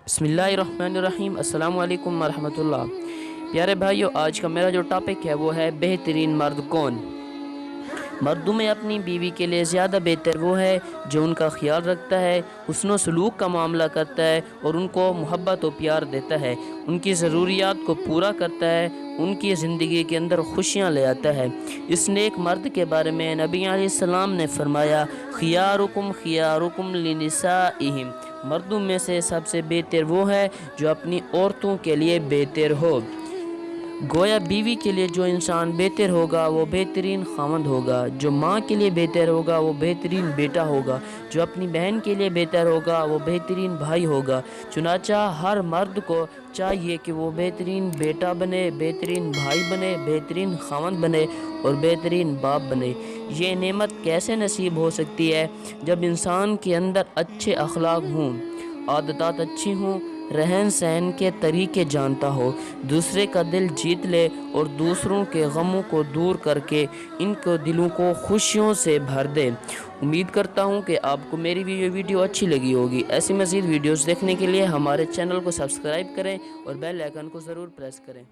بسم اللہ الرحمن الرحیم۔ السلام علیکم ورحمۃ اللہ۔ پیارے بھائیو، آج کا میرا جو ٹاپک ہے وہ ہے بہترین مرد کون۔ مردوں میں اپنی بیوی کے لیے زیادہ بہتر وہ ہے جو ان کا خیال رکھتا ہے، حسن و سلوک کا معاملہ کرتا ہے اور ان کو محبت و پیار دیتا ہے، ان کی ضروریات کو پورا کرتا ہے، ان کی زندگی کے اندر خوشیاں لے آتا ہے۔ اس نیک مرد کے بارے میں نبی علیہ السلام نے فرمایا، خیارکم خیارکم لنسائہم، مردوں میں سے سب سے بہتر وہ ہے جو اپنی عورتوں کے لیے بہتر ہو۔ گویا بیوی کے لیے جو انسان بہتر ہوگا وہ بہترین خاوند ہوگا، جو ماں کے لیے بہتر ہوگا وہ بہترین بیٹا ہوگا، جو اپنی بہن کے لیے بہتر ہوگا وہ بہترین بھائی ہوگا۔ چنانچہ ہر مرد کو چاہیے کہ وہ بہترین بیٹا بنے، بہترین بھائی بنے، بہترین خاوند بنے اور بہترین باپ بنے۔ یہ نعمت کیسے نصیب ہو سکتی ہے؟ جب انسان کے اندر اچھے اخلاق ہوں، عادات اچھی ہوں، رہن سہن کے طریقے جانتا ہو، دوسرے کا دل جیت لے اور دوسروں کے غموں کو دور کر کے ان کو دلوں کو خوشیوں سے بھر دے۔ امید کرتا ہوں کہ آپ کو میری یہ ویڈیو اچھی لگی ہوگی۔ ایسی مزید ویڈیوز دیکھنے کے لیے ہمارے چینل کو سبسکرائب کریں اور بیل آئیکن کو ضرور پریس کریں۔